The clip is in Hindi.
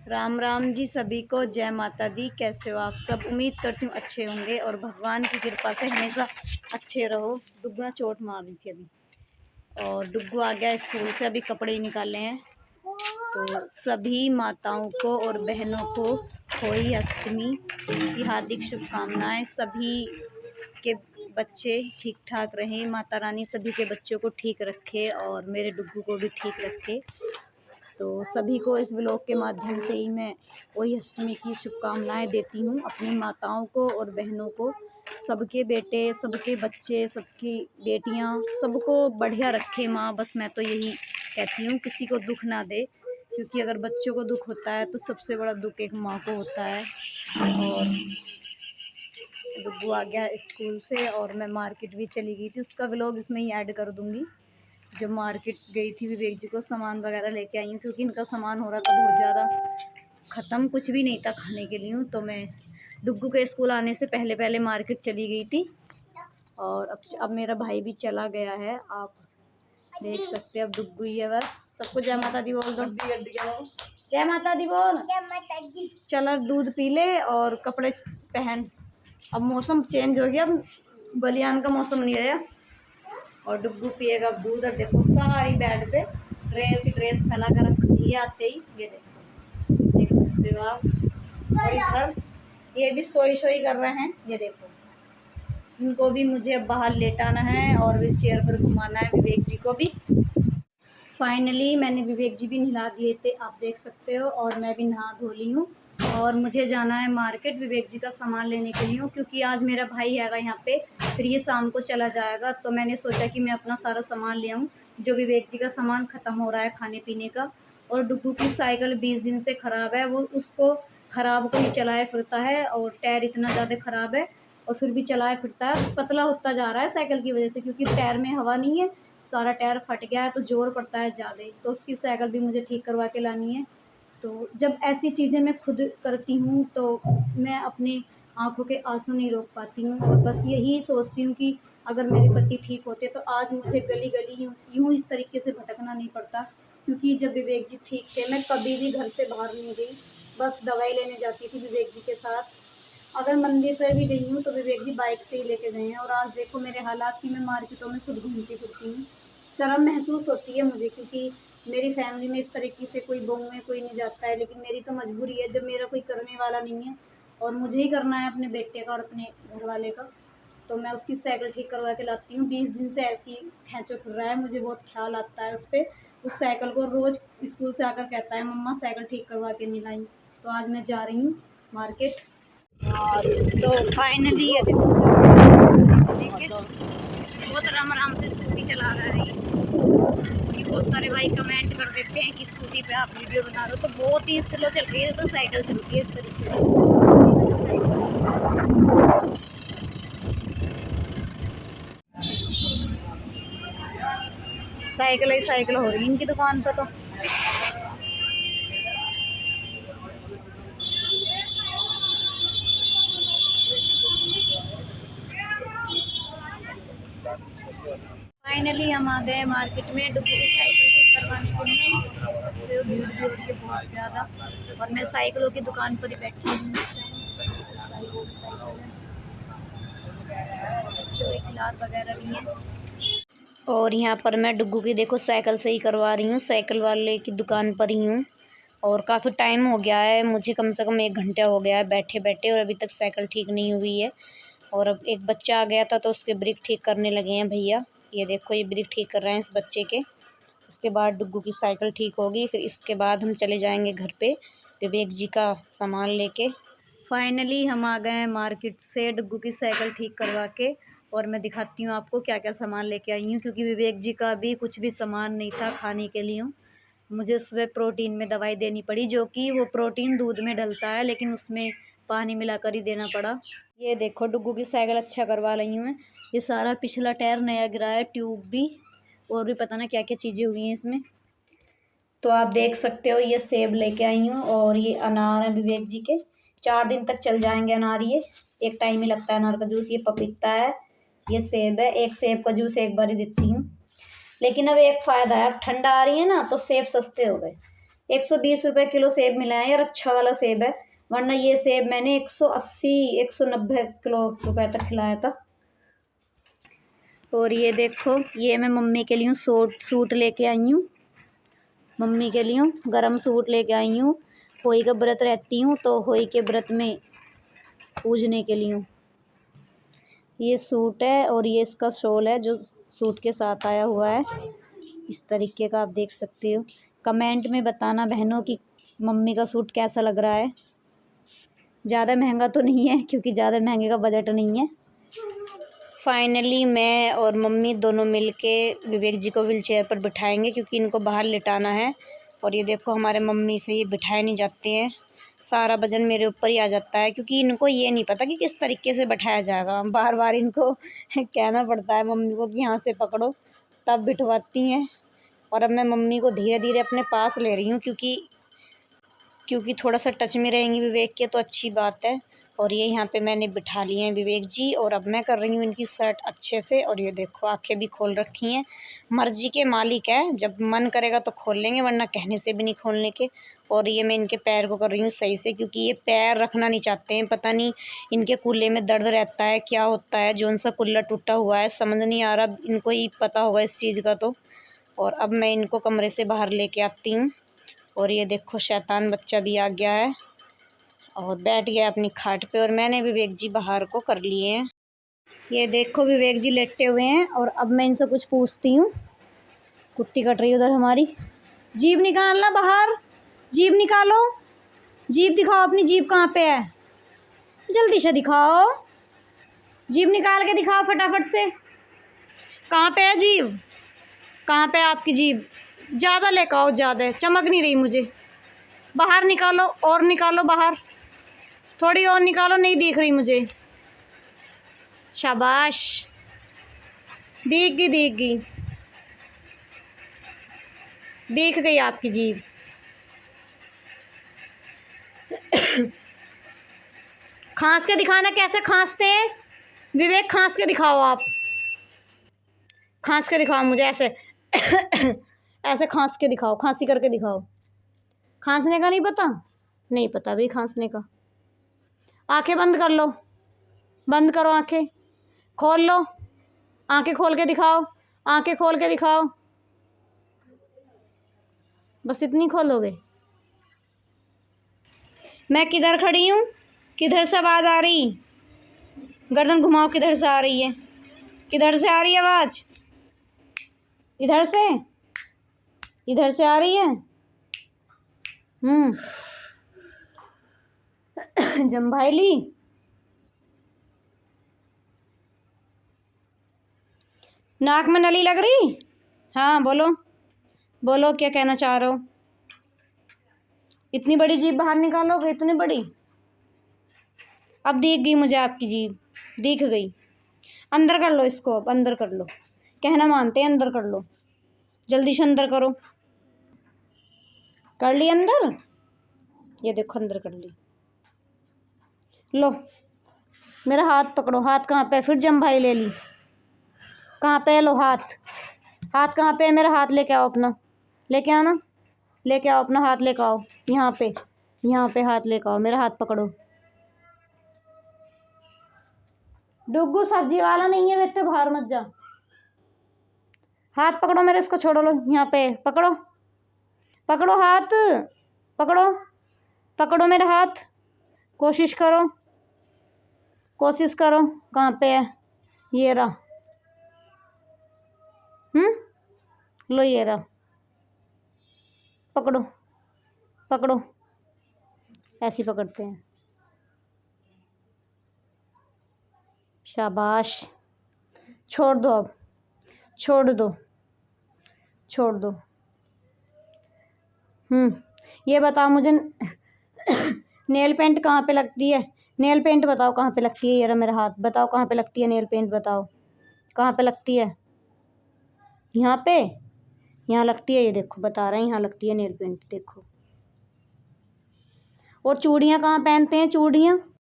राम राम जी सभी को, जय माता दी। कैसे हो आप सब? उम्मीद करती हूँ अच्छे होंगे और भगवान की कृपा से हमेशा अच्छे रहो। डुग्गू ने चोट मार दी थी अभी, और डुग्गू आ गया स्कूल से, अभी कपड़े ही निकाले हैं। तो सभी माताओं को और बहनों को होली अष्टमी की हार्दिक शुभकामनाएं। सभी के बच्चे ठीक ठाक रहें, माता रानी सभी के बच्चों को ठीक रखे और मेरे डुग्गू को भी ठीक रखे। तो सभी को इस ब्लॉग के माध्यम से ही मैं होली अष्टमी की शुभकामनाएं देती हूँ, अपनी माताओं को और बहनों को। सबके बेटे, सबके बच्चे, सबकी बेटियाँ, सबको बढ़िया रखे माँ। बस मैं तो यही कहती हूँ, किसी को दुख ना दे, क्योंकि अगर बच्चों को दुख होता है तो सबसे बड़ा दुख एक माँ को होता है। और डुग्गू आ गया स्कूल से और मैं मार्केट भी चली गई थी, उसका व्लॉग इसमें ही ऐड कर दूँगी। जब मार्केट गई थी विवेक जी को सामान वगैरह लेके आई हूँ, क्योंकि इनका सामान हो रहा था बहुत ज़्यादा ख़त्म, कुछ भी नहीं था खाने के लिए। तो मैं डुग्गू के स्कूल आने से पहले पहले मार्केट चली गई थी। और अब मेरा भाई भी चला गया है, आप देख सकते हैं। अब डुग्गू ही है बस। सबको जय माता दी बोल दो। जय माता दी बोल। चल अब दूध पी ले और कपड़े पहन। अब मौसम चेंज हो गया, अब बलियान का मौसम नहीं रहा। और डुग्गू पिएगा दूध। और देखो सारी बेड पे ड्रेस फैला कर रख दी है आते ही। ये देखो, देख सकते हो आप। और इधर ये भी सोई कर रहे हैं, ये देखो। इनको भी मुझे अब बाहर लेटाना है और व्हील चेयर पर घुमाना है, विवेक जी को भी। फाइनली मैंने विवेक जी भी नहला दिए थे, आप देख सकते हो। और मैं भी नहा धो ली हूँ और मुझे जाना है मार्केट विवेक जी का सामान लेने के लिए, क्योंकि आज मेरा भाई हैगा यहाँ पे, फिर ये शाम को चला जाएगा। तो मैंने सोचा कि मैं अपना सारा सामान ले आऊँ, जो विवेक जी का सामान ख़त्म हो रहा है खाने पीने का। और डुग्गू की साइकिल 20 दिन से ख़राब है, वो उसको ख़राब को ही चलाया फिरता है और टायर इतना ज़्यादा ख़राब है और फिर भी चलाया फिरता है। पतला होता जा रहा है साइकिल की वजह से, क्योंकि टायर में हवा नहीं है, सारा टायर फट गया है तो जोर पड़ता है ज़्यादा। तो उसकी साइकिल भी मुझे ठीक करवा के लानी है। तो जब ऐसी चीज़ें मैं खुद करती हूँ तो मैं अपनी आँखों के आंसू नहीं रोक पाती हूँ, और बस यही सोचती हूँ कि अगर मेरे पति ठीक होते तो आज मुझे गली गली यूँ इस तरीके से भटकना नहीं पड़ता। क्योंकि जब विवेक जी ठीक थे, मैं कभी भी घर से बाहर नहीं गई, बस दवाई लेने जाती थी विवेक जी के साथ। अगर मंदिर पर भी गई हूँ तो विवेक जी बाइक से ही लेके गए हैं। और आज देखो मेरे हालात कि मैं मार्केटों में खुद घूमती फिरती हूँ। शर्म महसूस होती है मुझे, क्योंकि मेरी फैमिली में इस तरीके से कोई बहू में कोई नहीं जाता है, लेकिन मेरी तो मजबूरी है जब मेरा कोई करने वाला नहीं है और मुझे ही करना है अपने बेटे का और अपने घर वाले का। तो मैं उसकी साइकिल ठीक करवा के लाती हूँ। 20 दिन से ऐसी खींचो फिर रहा है, मुझे बहुत ख्याल आता है उस पर। उस साइकिल को रोज़ स्कूल से आकर कहता है, मम्मा साइकिल ठीक करवा के नहीं लाई। तो आज मैं जा रही हूँ मार्केट। और तो फाइनली ये देखो, बहुत आराम से स्कूटी चला रहा है ये। कि बहुत सारे भाई कमेंट कर देते हैं कि स्कूटी पे आप वीडियो बना रहे हो, तो बहुत ही स्लो चल रही है, तो साइकिल चलती है इस तरीके से। साइकिल ही साइकिल हो रही है इनकी दुकान पर। तो फाइनली हम आ गए मार्केट में डुग्गू की साइकिल ठीक करवाने के लिए। देख सकते हो भीड़ भी हो रही है बहुत ज़्यादा, और मैं साइकिलों की दुकान पर ही बैठी हूँ। बच्चों के खिलाफ वगैरह भी हैं। और यहाँ पर मैं डुग्गू की देखो साइकिल से ही करवा रही हूँ, साइकिल वाले की दुकान पर ही हूँ। और काफ़ी टाइम हो गया है, मुझे कम से कम 1 घंटा हो गया है बैठे बैठे, और अभी तक साइकिल ठीक नहीं हुई है। और अब एक बच्चा आ गया था तो उसके ब्रेक ठीक करने लगे हैं भैया। ये देखो, ये ब्रेक ठीक कर रहे हैं इस बच्चे के। उसके बाद डुग्गू की साइकिल ठीक होगी, फिर इसके बाद हम चले जाएंगे घर पे विवेक जी का सामान लेके। फाइनली हम आ गए हैं मार्केट से डुग्गू की साइकिल ठीक करवा के। और मैं दिखाती हूँ आपको क्या क्या सामान लेके आई हूँ, क्योंकि विवेक जी का भी कुछ भी सामान नहीं था खाने के लिए। मुझे सुबह प्रोटीन में दवाई देनी पड़ी, जो कि वो प्रोटीन दूध में डलता है, लेकिन उसमें पानी मिलाकर ही देना पड़ा। ये देखो डुग्गू की साइकिल अच्छा करवा रही हूँ मैं। ये सारा पिछला टायर नया गिरा है, ट्यूब भी, और भी पता ना क्या क्या चीज़ें हुई हैं इसमें। तो आप देख सकते हो, ये सेब लेके आई हूँ और ये अनार है विवेक जी के। 4 दिन तक चल जाएंगे अनार, ये एक टाइम ही लगता है अनार का जूस। ये पपीता है, ये सेब है। एक सेब का जूस एक बार ही देती हूँ, लेकिन अब एक फ़ायदा है, अब ठंडा आ रही है ना तो सेब सस्ते हो गए। 120 रुपये किलो सेब मिला है यार, अच्छा वाला सेब है, वरना ये सेब मैंने 180 190 किलो रुपए तक खिलाया था। और ये देखो, ये मैं मम्मी के लिए सूट लेके आई हूँ, मम्मी के लिए गरम सूट लेके आई हूँ। होली का व्रत रहती हूँ तो होली के व्रत में पूजने के लिए। ये सूट है और ये इसका शॉल है जो सूट के साथ आया हुआ है, इस तरीके का आप देख सकते हो। कमेंट में बताना बहनों कि मम्मी का सूट कैसा लग रहा है। ज़्यादा महंगा तो नहीं है क्योंकि ज़्यादा महंगे का बजट नहीं है। फाइनली मैं और मम्मी दोनों मिलके विवेक जी को व्हीलचेयर पर बिठाएंगे क्योंकि इनको बाहर लिटाना है। और ये देखो, हमारे मम्मी से ये बिठाए नहीं जाते हैं, सारा वजन मेरे ऊपर ही आ जाता है क्योंकि इनको ये नहीं पता कि किस तरीके से बैठाया जाएगा। बार बार इनको कहना पड़ता है मम्मी को कि यहाँ से पकड़ो, तब बिठवाती हैं। और अब मैं मम्मी को धीरे धीरे अपने पास ले रही हूँ क्योंकि थोड़ा सा टच में रहेंगी विवेक के तो अच्छी बात है। और ये यहाँ पे मैंने बिठा लिए हैं विवेक जी, और अब मैं कर रही हूँ इनकी शर्ट अच्छे से। और ये देखो, आंखें भी खोल रखी हैं, मर्जी के मालिक है, जब मन करेगा तो खोल लेंगे वरना कहने से भी नहीं खोलने के। और ये मैं इनके पैर को कर रही हूँ सही से क्योंकि ये पैर रखना नहीं चाहते हैं, पता नहीं इनके कुल्ले में दर्द रहता है, क्या होता है, जो उनसा कुल्ला टूटा हुआ है समझ नहीं आ रहा, इनको ही पता होगा इस चीज़ का तो। और अब मैं इनको कमरे से बाहर लेके आती हूँ। और ये देखो, शैतान बच्चा भी आ गया है और बैठ गया अपनी खाट पे, और मैंने विवेक जी बाहर को कर लिए हैं। ये देखो, विवेक जी लेटे हुए हैं और अब मैं इनसे कुछ पूछती हूँ। कुत्ती कट रही है उधर हमारी। जीभ निकालना बाहर, जीभ निकालो, जीभ दिखाओ, अपनी जीभ कहाँ पे है, जल्दी से दिखाओ, जीभ निकाल के दिखाओ फटाफट से। कहाँ पे है जीभ, कहाँ पे है आपकी जीभ, ज़्यादा लेकर आओ, ज़्यादा चमक नहीं रही मुझे। बाहर निकालो, और निकालो बाहर, थोड़ी और निकालो, नहीं दिख रही मुझे। शाबाश, दिख गई, दिख गई, दिख गई आपकी जीभ। खांस के दिखाना, कैसे खांसते हैं विवेक, खांस के दिखाओ आप, खांस के दिखाओ मुझे, ऐसे ऐसे खांस के दिखाओ, खांसी करके दिखाओ। खांसने का नहीं पता, नहीं पता भाई खांसने का। आंखें बंद कर लो, बंद करो आंखें, खोल लो, आंखें खोल के दिखाओ, आंखें खोल के दिखाओ, बस इतनी खोलोगे। मैं किधर खड़ी हूँ, किधर से आवाज़ आ रही, गर्दन घुमाओ, किधर से आ रही है, किधर से आ रही है आवाज़, इधर से, इधर से आ रही है। जम्भाईली, नाक में नली लग रही। हाँ बोलो, बोलो क्या कहना चाह रहे हो। इतनी बड़ी जीभ बाहर निकालोगे, इतनी बड़ी। अब दिख गई मुझे आपकी जीभ, दिख गई। अंदर कर लो इसको, अब अंदर कर लो, कहना मानते हैं, अंदर कर लो, जल्दी से अंदर करो। कर ली अंदर, ये देखो अंदर कर ली। लो मेरा हाथ पकड़ो, हाथ कहाँ पे, फिर जम्भाई ले ली, कहाँ पे, लो हाथ, हाथ कहाँ पे है मेरा, हाथ लेके आओ अपना, लेके आना, लेके आओ अपना हाथ, लेके आओ यहाँ पे, यहाँ पे हाथ लेके आओ, मेरा हाथ पकड़ो। डुग्गू सब्जी वाला नहीं है बेटे, बाहर मत जा, हाथ पकड़ो मेरे, इसको छोड़ो, लो यहाँ पे पकड़ो, पकड़ो हाथ, पकड़ो, पकड़ो मेरा हाथ, कोशिश करो, कोशिश करो, कहाँ पे है, ये रहा, लो ये रहा, पकड़ो, पकड़ो, ऐसे पकड़ते हैं, शाबाश, छोड़ दो अब, छोड़ दो, छोड़ दो। ये बताओ मुझे, नेल पेंट कहाँ पे लगती है, नेल पेंट बताओ कहाँ पे लगती है, ये रहा मेरा हाथ, बताओ कहाँ पे लगती है नेल पेंट, बताओ कहाँ पे लगती है, यहाँ पे, यहाँ लगती है, ये देखो बता रहे हैं, यहाँ लगती है नेल पेंट, देखो। और चूड़ियाँ कहाँ पहनते हैं, चूड़ियाँ